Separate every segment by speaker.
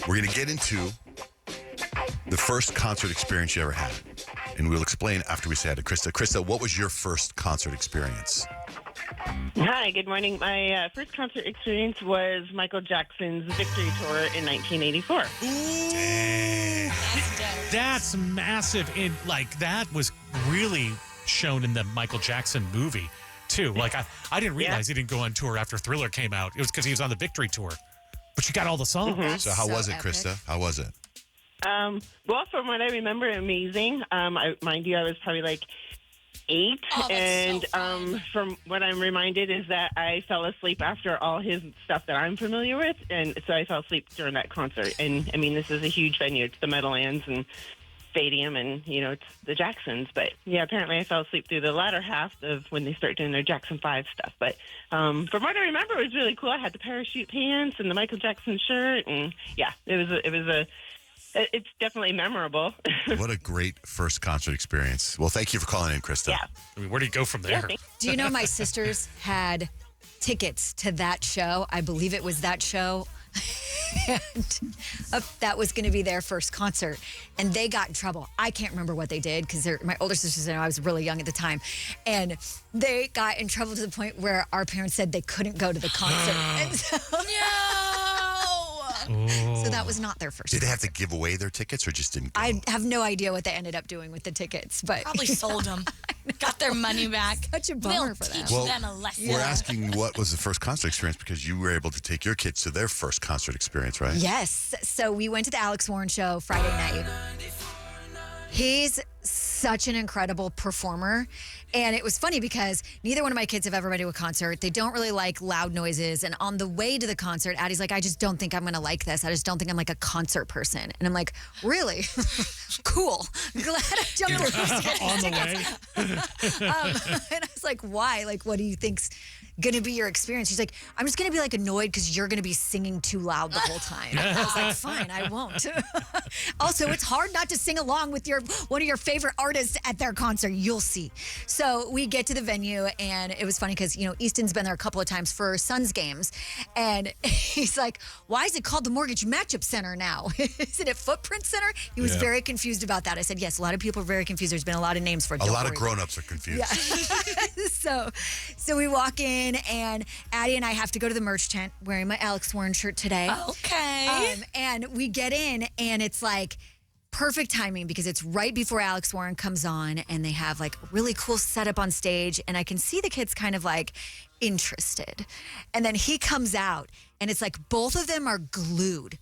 Speaker 1: We're going to get into the first concert experience you ever had. And we'll explain after we say hi to Krista. Krista, what was your first concert experience?
Speaker 2: Hi, good morning. My first concert experience was Michael Jackson's Victory Tour in 1984.
Speaker 3: That's massive. And that was really shown in the Michael Jackson movie, too. I didn't realize he didn't go on tour after Thriller came out. It was because he was on the Victory Tour. But you got all the songs.
Speaker 2: Mm-hmm.
Speaker 1: So how was it,
Speaker 4: epic.
Speaker 1: Krista? How was it?
Speaker 2: Well, from what I remember, amazing. Mind you, I was probably like 8.
Speaker 4: Oh, that's
Speaker 2: and
Speaker 4: so fun.
Speaker 2: From what I'm reminded is that I fell asleep after all his stuff that I'm familiar with. And so I fell asleep during that concert. And, I mean, this is a huge venue. It's the Meadowlands and Stadium, and, it's the Jacksons. But, yeah, apparently I fell asleep through the latter half of when they start doing their Jackson 5 stuff. But from what I remember, it was really cool. I had the parachute pants and the Michael Jackson shirt. And, yeah, it's definitely memorable.
Speaker 1: What a great first concert experience. Well, thank you for calling in, Krista.
Speaker 2: Yeah.
Speaker 3: I mean, where do you go from there?
Speaker 2: Yeah, thanks.
Speaker 4: Do you know my sisters had tickets to that show? I believe it was that show. And that was going to be their first concert. And they got in trouble. I can't remember what they did because my older sisters and I was really young at the time. And they got in trouble to the point where our parents said they couldn't go to the concert. And so, so that was not their first
Speaker 1: Did they have
Speaker 4: concert.
Speaker 1: to give away their tickets or just didn't go?
Speaker 4: I have no idea what they ended up doing with the tickets, but
Speaker 5: Probably sold them. Got their money back.
Speaker 4: such a bummer
Speaker 5: We'll
Speaker 4: for them.
Speaker 5: teach
Speaker 1: Well,
Speaker 5: them a lesson.
Speaker 1: We're asking what was the first concert experience because you were able to take your kids to their first concert experience, right?
Speaker 4: Yes. So we went to the Alex Warren show Friday night. He's such an incredible performer. And it was funny because neither one of my kids have ever been to a concert. They don't really like loud noises. And on the way to the concert, Addie's like, I just don't think I'm going to like this. I just don't think I'm like a concert person. And I'm like, really? Cool. Glad I jumped through hoops to get
Speaker 3: On the
Speaker 4: tickets.
Speaker 3: way.
Speaker 4: And I was like, why? Like, what do you think's going to be your experience? She's like, I'm just going to be like annoyed because you're going to be singing too loud the whole time. I was like, fine, I won't. Also, it's hard not to sing along with one of your favorite artists at their concert. You'll see. So we get to the venue, and it was funny because, Easton's been there a couple of times for Suns games. And he's like, why is it called the Mortgage Matchup Center now? Isn't it Footprint Center? He was very confused about that. I said, yes, a lot of people are very confused. There's been a lot of names for it.
Speaker 1: A
Speaker 4: Don't
Speaker 1: lot of
Speaker 4: worry.
Speaker 1: grown-ups are confused.
Speaker 4: Yeah. So we walk in, and Addie and I have to go to the merch tent wearing my Alex Warren shirt today.
Speaker 5: Okay.
Speaker 4: And we get in, and it's like perfect timing because it's right before Alex Warren comes on, and they have like really cool setup on stage, and I can see the kids kind of like interested. And then he comes out, and it's like both of them are glued.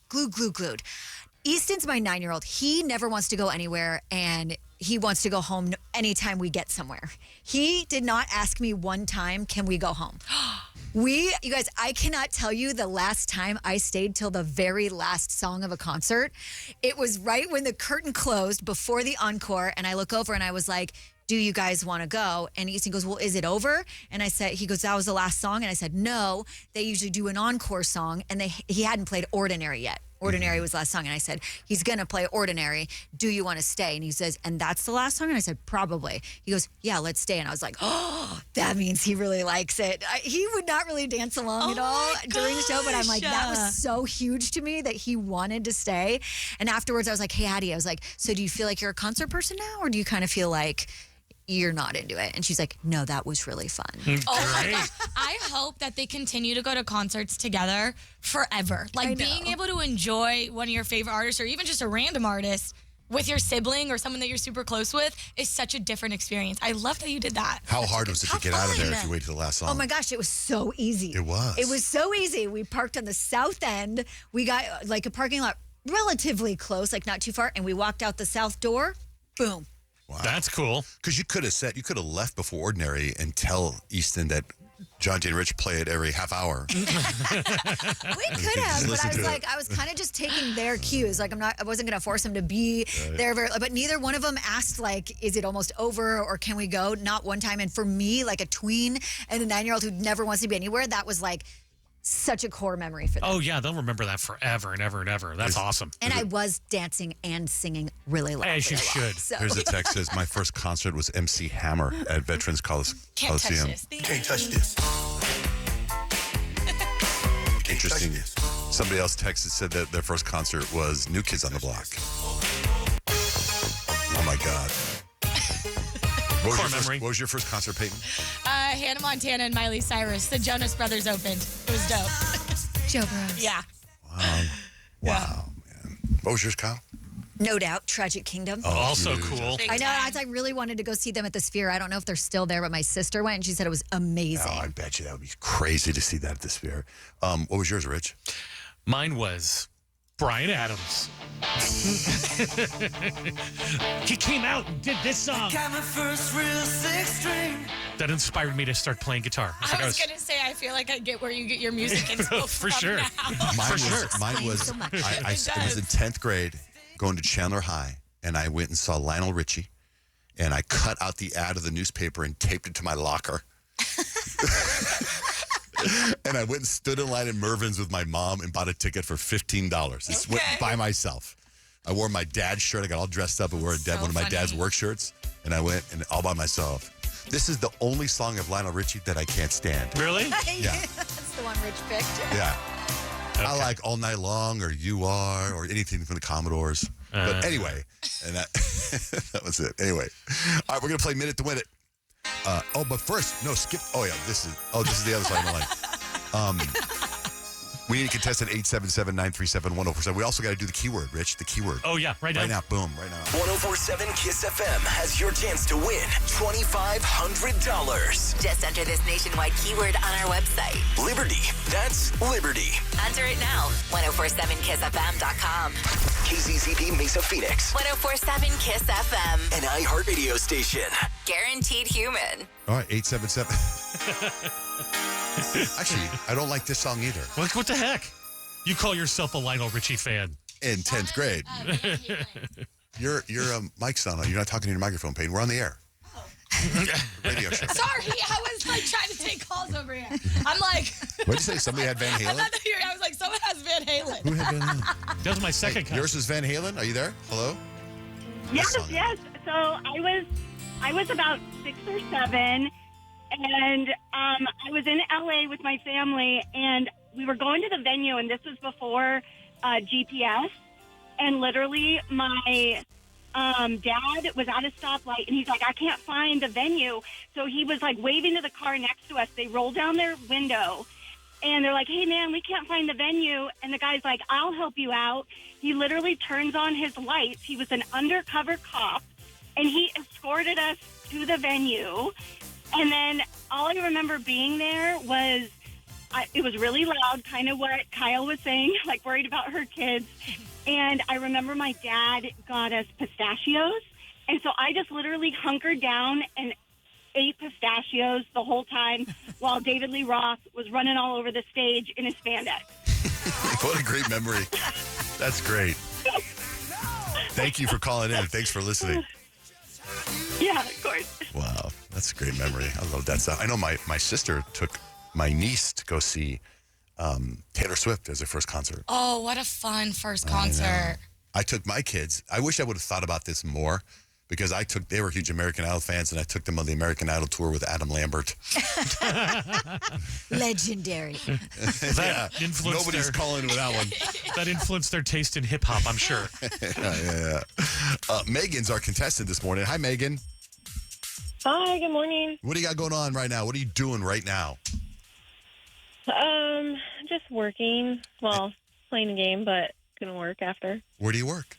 Speaker 4: Easton's my 9-year-old. He never wants to go anywhere, and he wants to go home anytime we get somewhere. He did not ask me one time, can we go home? You guys, I cannot tell you the last time I stayed till the very last song of a concert. It was right when the curtain closed before the encore, and I look over and I was like, do you guys want to go? And Easton goes, well, is it over? And I said, he goes, that was the last song. And I said, no, they usually do an encore song, and he hadn't played Ordinary yet. Ordinary was the last song. And I said, he's going to play Ordinary. Do you want to stay? And he says, and that's the last song? And I said, probably. He goes, yeah, let's stay. And I was like, oh, that means he really likes it. He would not really dance along at all during the show, but I'm like, that was so huge to me that he wanted to stay. And afterwards, I was like, hey, Addie, I was like, so do you feel like you're a concert person now? Or do you kind of feel like you're not into it? And she's like, no, that was really fun.
Speaker 5: Oh my gosh. I hope that they continue to go to concerts together forever. Like being able to enjoy one of your favorite artists or even just a random artist with your sibling or someone that you're super close with is such a different experience. I love that you did that.
Speaker 1: How hard was it to get out of there if
Speaker 5: fun.
Speaker 1: you wait till the last song?
Speaker 4: Oh my gosh, it was so easy.
Speaker 1: It was.
Speaker 4: It was so easy. We parked on the south end. We got like a parking lot relatively close, like not too far, and we walked out the south door. Boom.
Speaker 1: Wow.
Speaker 3: That's cool.
Speaker 1: Because you could have left before Ordinary and tell Easton that John J. and Rich play it every half hour.
Speaker 4: We could have, but I was kind of just taking their cues. Like I wasn't going to force them to be there. But neither one of them asked like, is it almost over or can we go? Not one time. And for me, like a tween and a 9-year-old who never wants to be anywhere, that was like such a core memory for them.
Speaker 3: Oh, yeah. They'll remember that forever and ever and ever. That's awesome.
Speaker 4: And I was dancing and singing really loud.
Speaker 3: As you should.
Speaker 4: So.
Speaker 1: Here's a text says, my first concert was MC Hammer at Veterans Coliseum.
Speaker 5: Can't touch this.
Speaker 6: Can't touch this.
Speaker 1: Interesting Somebody else texted said that their first concert was New Kids on the Block. Oh my God. What was your first concert, Peyton?
Speaker 5: Hannah Montana and Miley Cyrus. The Jonas Brothers opened. It was dope.
Speaker 4: Joe Bros.
Speaker 5: Yeah.
Speaker 1: Wow, man. What was yours, Kyle?
Speaker 4: No Doubt, Tragic Kingdom.
Speaker 1: Oh,
Speaker 3: Also
Speaker 1: huge.
Speaker 3: cool.
Speaker 4: I know. I really wanted to go see them at the Sphere. I don't know if they're still there, but my sister went and she said it was amazing.
Speaker 1: Oh, I bet you that would be crazy to see that at the Sphere. What was yours, Rich?
Speaker 3: Mine was Bryan Adams. He came out and did this song.
Speaker 6: Got my first real six string.
Speaker 3: That inspired me to start playing guitar.
Speaker 5: I was going to say, I feel like I get where you get your music info
Speaker 3: For
Speaker 5: from
Speaker 3: sure.
Speaker 5: now.
Speaker 1: Mine was
Speaker 4: so much.
Speaker 1: it was in 10th grade, going to Chandler High, and I went and saw Lionel Richie, and I cut out the ad of the newspaper and taped it to my locker. And I went and stood in line at Mervin's with my mom and bought a ticket for $15. Just went by myself. I wore my dad's shirt. I got all dressed up and wore one of my dad's work shirts, and I went and all by myself. This is the only song of Lionel Richie that I can't stand.
Speaker 3: Really?
Speaker 1: Yeah.
Speaker 4: That's the one Rich picked.
Speaker 1: Yeah. I like All Night Long or You Are or anything from the Commodores. But anyway, and that, that was it. Anyway. All right, we're going to play Minute to Win It. But first, skip. Oh, yeah, this is the other side of the line. We need a contestant 877-937-1047. We also got to do the keyword, Rich, the keyword.
Speaker 3: Oh, yeah, right now.
Speaker 1: Right now, boom, right now.
Speaker 6: 1047 Kiss FM has your chance to win $2,500.
Speaker 7: Just enter this nationwide keyword on our website.
Speaker 6: Liberty. That's Liberty.
Speaker 7: Enter it now. 1047kissfm.com.
Speaker 6: KZZP Mesa Phoenix.
Speaker 7: 1047 Kiss FM.
Speaker 6: An iHeartRadio station.
Speaker 7: Guaranteed human.
Speaker 1: All right, 877. Actually, I don't like this song either.
Speaker 3: What the heck? You call yourself a Lionel Richie fan.
Speaker 1: In 10th grade. Your mic's not on. You're not talking to your microphone, Peyton. We're on the air. Radio show.
Speaker 5: Sorry, I was like trying to take calls over here. I'm like,
Speaker 1: What did you say? Somebody had Van
Speaker 5: I
Speaker 1: Halen?
Speaker 5: thought that I was like, someone has Van Halen.
Speaker 1: Who had Van Halen?
Speaker 3: That was my second concert.
Speaker 1: Yours is Van Halen? Are you there? Hello?
Speaker 8: Yes,
Speaker 1: What song?
Speaker 8: yes. So I was about 6 or 7, and I was in LA with my family, and we were going to the venue, and this was before GPS, and literally my dad was at a stoplight, and he's like, I can't find the venue. So he was like waving to the car next to us. They roll down their window, and they're like, hey, man, we can't find the venue. And the guy's like, I'll help you out. He literally turns on his lights. He was an undercover cop, and he escorted us to the venue. And then all I remember being there was, it was really loud, kind of what Kyle was saying, like worried about her kids. And I remember my dad got us pistachios. And so I just literally hunkered down and ate pistachios the whole time while David Lee Roth was running all over the stage in his spandex.
Speaker 1: What a great memory. That's great. Thank you for calling in. Thanks for listening.
Speaker 8: Yeah, of course.
Speaker 1: Wow, that's a great memory. I love that stuff. I know my sister took my niece to go see Taylor Swift as her first concert.
Speaker 5: Oh, what a fun first
Speaker 1: I know.
Speaker 5: concert.
Speaker 1: I took my kids. I wish I would have thought about this more because they were huge American Idol fans, and I took them on the American Idol tour with Adam Lambert.
Speaker 4: Legendary.
Speaker 3: That influenced
Speaker 1: Nobody's calling with that one.
Speaker 3: That influenced their taste in hip hop, I'm sure.
Speaker 1: Yeah. Megan's our contestant this morning. Hi, Megan.
Speaker 9: Hi, good morning.
Speaker 1: What do you got going on right now? What are you doing right now?
Speaker 9: Just working. Well, playing a game, but gonna work after.
Speaker 1: Where do you work?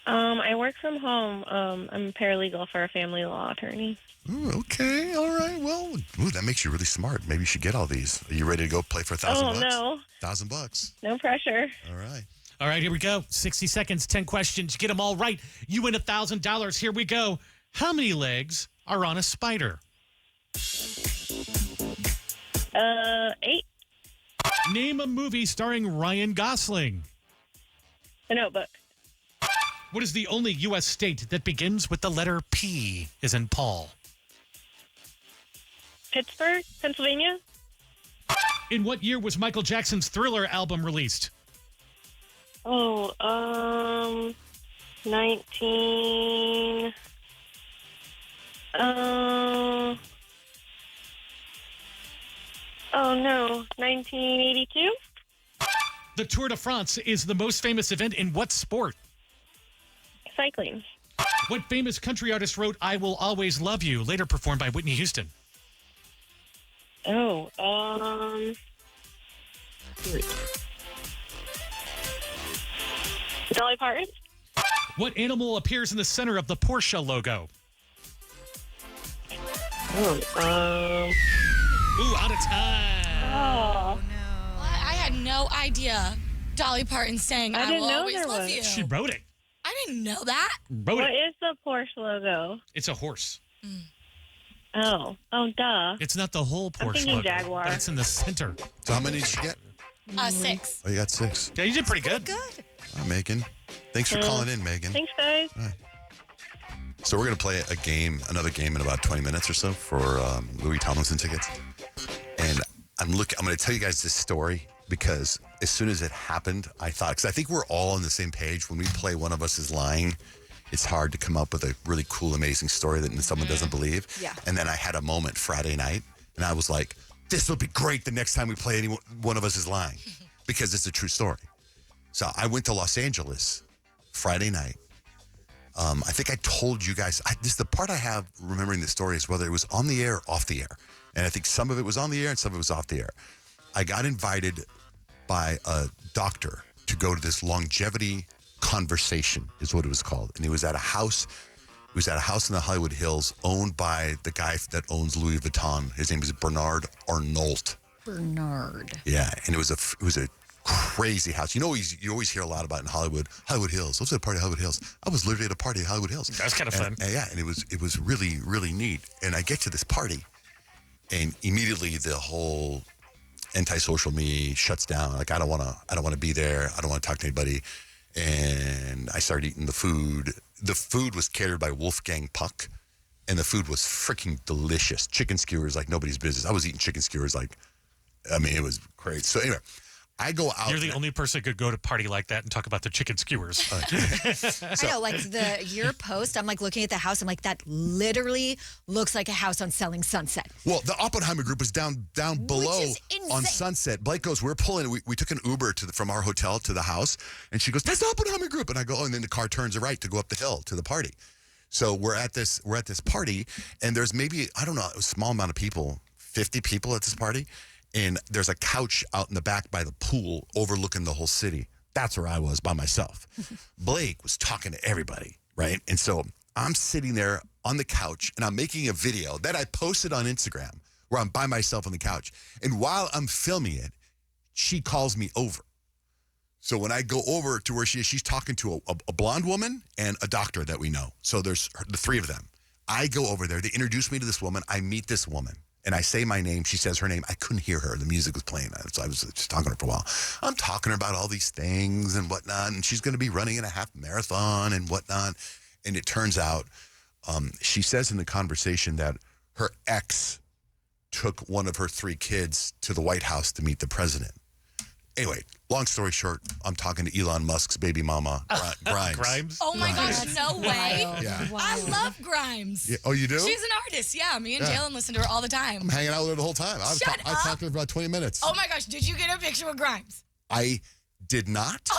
Speaker 9: I work from home. I'm a paralegal for a family law attorney.
Speaker 1: Ooh, okay, all right. Well, that makes you really smart. Maybe you should get all these. Are you ready to go play for $1,000?
Speaker 9: Oh, no.
Speaker 1: $1,000.
Speaker 9: No pressure.
Speaker 1: All right.
Speaker 3: All right, here we go. 60 seconds, 10 questions. You get them all right. You win $1,000. Here we go. How many legs are on a spider?
Speaker 9: 8.
Speaker 3: Name a movie starring Ryan Gosling.
Speaker 9: The Notebook.
Speaker 3: What is the only U.S. state that begins with the letter P as in Paul?
Speaker 9: Pittsburgh, Pennsylvania.
Speaker 3: In what year was Michael Jackson's Thriller album released?
Speaker 9: 19... Oh, no. 1982?
Speaker 3: The Tour de France is the most famous event in what sport?
Speaker 9: Cycling.
Speaker 3: What famous country artist wrote I Will Always Love You, later performed by Whitney Houston?
Speaker 9: Oh, Dolly Parton.
Speaker 3: What animal appears in the center of the Porsche logo? Ooh, out of time.
Speaker 5: I had no idea Dolly Parton sang I
Speaker 9: didn't
Speaker 5: Will
Speaker 9: know
Speaker 5: Always
Speaker 9: there
Speaker 5: Love
Speaker 9: was.
Speaker 5: You.
Speaker 3: She wrote it.
Speaker 5: I didn't know that.
Speaker 3: Wrote
Speaker 9: What
Speaker 3: it.
Speaker 9: is the Porsche logo?
Speaker 3: It's a horse.
Speaker 9: Oh, duh.
Speaker 3: It's not the whole Porsche
Speaker 9: thinking
Speaker 3: logo,
Speaker 9: Jaguar.
Speaker 3: but it's in the center.
Speaker 1: So how many did you get?
Speaker 5: 6.
Speaker 1: Oh, you got 6.
Speaker 3: Yeah, you did pretty good.
Speaker 4: Good.
Speaker 1: All right, Megan. Thanks for calling in, Megan.
Speaker 9: Thanks, guys.
Speaker 1: So we're going to play another game in about 20 minutes or so for Louis Tomlinson tickets. And I'm going to tell you guys this story because as soon as it happened, I thought, because I think we're all on the same page. When we play One of Us is Lying, it's hard to come up with a really cool, amazing story that someone doesn't believe.
Speaker 4: Yeah.
Speaker 1: And then I had a moment Friday night, and I was like, this will be great the next time we play One of Us is Lying because it's a true story. So I went to Los Angeles Friday night. I think I told you guys, the part I have remembering the story is whether it was on the air or off the air. And I think some of it was on the air and some of it was off the air. I got invited by a doctor to go to this longevity conversation is what it was called. And he was at a house. It was at a house in the Hollywood Hills owned by the guy that owns Louis Vuitton. His name is Bernard Arnault.
Speaker 4: Bernard.
Speaker 1: Yeah, and it was a crazy house. You know, you always hear a lot about in Hollywood Hills. I was at a party at Hollywood Hills. I was literally at a party at Hollywood Hills.
Speaker 3: That's kind of fun.
Speaker 1: And it was really, really neat. And I get to this party, and immediately the whole antisocial me shuts down. Like I don't want to be there. I don't want to talk to anybody. And I started eating the food. The food was catered by Wolfgang Puck, and the food was freaking delicious. Chicken skewers like nobody's business. I was eating chicken skewers it was great. So anyway, I go out.
Speaker 3: You're the only person who could go to a party like that and talk about the chicken skewers.
Speaker 4: I know, like your post, I'm like looking at the house. I'm like, that literally looks like a house on Selling Sunset.
Speaker 1: Well, the Oppenheimer Group was down below
Speaker 4: is insane.
Speaker 1: on Sunset. Blake goes, we're pulling. We took an Uber from our hotel to the house, and she goes, that's the Oppenheimer Group. And I go, oh, and then the car turns right to go up the hill to the party. So we're at this party, and there's maybe, I don't know, a small amount of people, 50 people at this party. And there's a couch out in the back by the pool overlooking the whole city. That's where I was by myself. Blake was talking to everybody, right? And so I'm sitting there on the couch, and I'm making a video that I posted on Instagram where I'm by myself on the couch. And while I'm filming it, she calls me over. So when I go over to where she is, she's talking to a blonde woman and a doctor that we know. So there's the three of them. I go over there. They introduce me to this woman. I meet this woman. And I say my name. She says her name. I couldn't hear her. The music was playing. So I was just talking to her for a while. I'm talking to her about all these things and whatnot. And she's going to be running in a half marathon and whatnot. And it turns out she says in the conversation that her ex took one of her 3 kids to the White House to meet the president. Anyway, long story short, I'm talking to Elon Musk's baby mama, Grimes.
Speaker 3: Grimes?
Speaker 5: Oh my gosh, no way.
Speaker 1: Yeah.
Speaker 5: I love Grimes.
Speaker 1: Yeah. Oh, you do?
Speaker 5: She's an artist. Yeah, me and Jalen listen to her all the time.
Speaker 1: I'm hanging out with her the whole time. I
Speaker 5: Shut
Speaker 1: talked to her for about 20 minutes.
Speaker 5: Oh my gosh, did you get a picture with Grimes?
Speaker 1: I did not,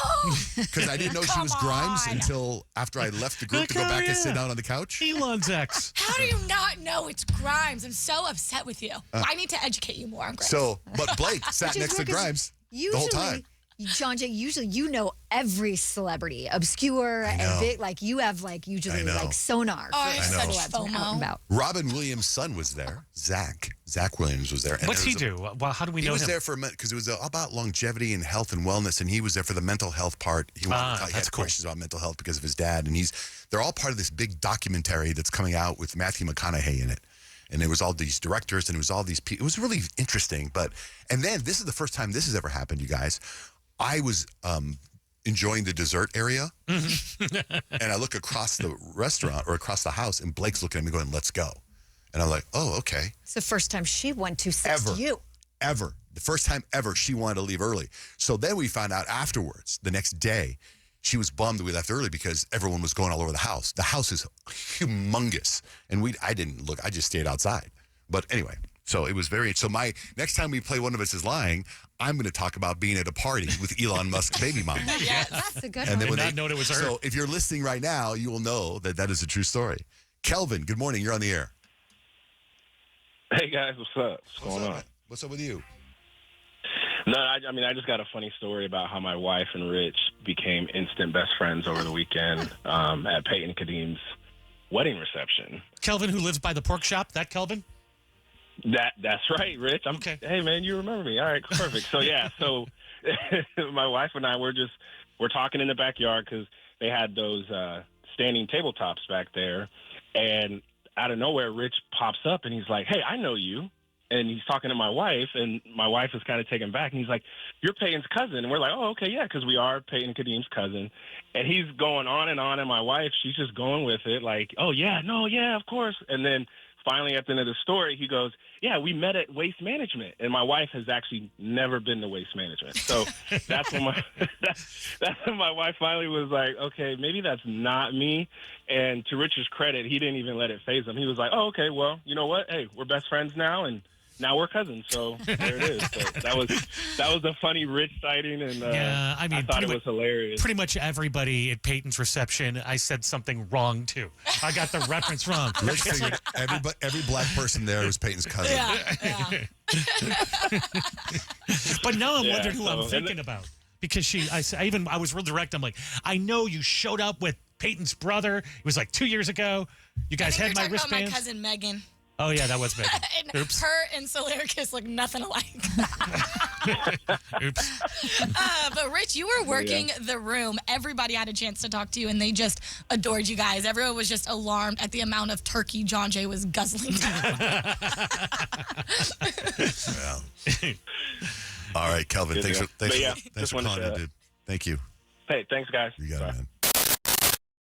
Speaker 1: because I didn't know she was Grimes until after I left the group to go back and sit down on the couch.
Speaker 3: Elon's ex.
Speaker 5: How do you not know it's Grimes? I'm so upset with you. I need to educate you more on Grimes.
Speaker 1: So, but Blake sat
Speaker 4: Which is
Speaker 1: next to
Speaker 4: weird 'cause
Speaker 1: Grimes the whole time.
Speaker 4: John Jay, usually you know every celebrity, obscure and big. Like you have usually sonar.
Speaker 5: Oh, I have
Speaker 1: know.
Speaker 5: such
Speaker 4: celebs we're talking
Speaker 5: FOMO.
Speaker 4: about.
Speaker 1: Robin Williams' son was there. Zach Williams was there. And
Speaker 3: What's
Speaker 1: there
Speaker 3: he
Speaker 1: was
Speaker 3: do? Well, how do we
Speaker 1: He
Speaker 3: know
Speaker 1: was
Speaker 3: him?
Speaker 1: there for because it was about longevity and health and wellness, and he was there for the mental health part. He had
Speaker 3: that's cool.
Speaker 1: questions about mental health because of his dad, and they're all part of this big documentary that's coming out with Matthew McConaughey in it. And there was all these directors, and it was all these people. It was really interesting. And then this is the first time this has ever happened, you guys. I was enjoying the dessert area, and I look across the restaurant or across the house, and Blake's looking at me going, let's go. And I'm like, oh, okay.
Speaker 4: It's the first time she went to 6U.
Speaker 1: Ever. The first time ever she wanted to leave early. So then we found out afterwards, the next day, she was bummed that we left early because everyone was going all over the house. The house is humongous. And I didn't look. I just stayed outside. But anyway, So it was very. So my next time we play One of Us is Lying, I'm going to talk about being at a party with Elon Musk's baby mama.
Speaker 4: Yes, that's a good
Speaker 1: And
Speaker 4: one.
Speaker 1: then when
Speaker 3: Did not know it was her.
Speaker 1: So if you're listening right now, you will know that that is a true story. Kelvin, good morning. You're on the air.
Speaker 10: Hey guys, what's up? What's going on?
Speaker 1: man? What's up with you?
Speaker 10: No, I mean, I just got a funny story about how my wife and Rich became instant best friends over the weekend at Peyton Kadim's wedding reception.
Speaker 3: Kelvin, who lives by the pork shop, that Kelvin?
Speaker 10: That's right, Rich.
Speaker 3: Okay.
Speaker 10: Hey man, you remember me? All right, perfect. So yeah, so my wife and I we're talking in the backyard because they had those standing tabletops back there, and out of nowhere, Rich pops up and he's like, "Hey, I know you." And he's talking to my wife, and my wife is kind of taken back. And he's like, "You're Peyton's cousin." And we're like, "Oh, okay, yeah," because we are Peyton Kadim's cousin. And he's going on, and my wife, she's just going with it, like, "Oh, yeah, no, yeah, of course." And then finally, at the end of the story, he goes, "Yeah, we met at Waste Management." And my wife has actually never been to Waste Management. So that's when that's when my wife finally was like, "Okay, maybe that's not me." And to Richard's credit, he didn't even let it faze him. He was like, "Oh, okay, well, you know what? Hey, we're best friends now, and now we're cousins." So there it is. So that was a funny Rich sighting, and
Speaker 3: Yeah, I mean,
Speaker 10: I thought it
Speaker 3: pretty
Speaker 10: was hilarious.
Speaker 3: Pretty much everybody at Peyton's reception, I said something wrong to. I got the reference wrong.
Speaker 1: Rich figured every black person there was Peyton's cousin.
Speaker 5: Yeah.
Speaker 3: But now I'm
Speaker 10: Yeah,
Speaker 3: wondering who I'm
Speaker 10: so-
Speaker 3: thinking about. Because I was real direct. I'm like, I know you showed up with Peyton's brother. It was like 2 years ago. You guys
Speaker 5: I
Speaker 3: had
Speaker 5: think
Speaker 3: my
Speaker 5: you're talking about my
Speaker 3: wristbands.
Speaker 5: cousin Megan.
Speaker 3: Oh, yeah, that was Megan.
Speaker 5: And
Speaker 3: Oops.
Speaker 5: her and Solaricus look nothing alike.
Speaker 3: Oops.
Speaker 5: But Rich, you were working the room. Everybody had a chance to talk to you, and they just adored you guys. Everyone was just alarmed at the amount of turkey John Jay was guzzling down.
Speaker 1: Yeah. All right, Kelvin.
Speaker 10: Good
Speaker 1: Thanks
Speaker 10: deal.
Speaker 1: for
Speaker 10: But yeah,
Speaker 1: thanks
Speaker 10: just
Speaker 1: for
Speaker 10: wanted
Speaker 1: calling
Speaker 10: to-
Speaker 1: in, dude. Thank you.
Speaker 10: Hey, thanks, guys.
Speaker 1: You got
Speaker 10: Bye.
Speaker 1: it, man.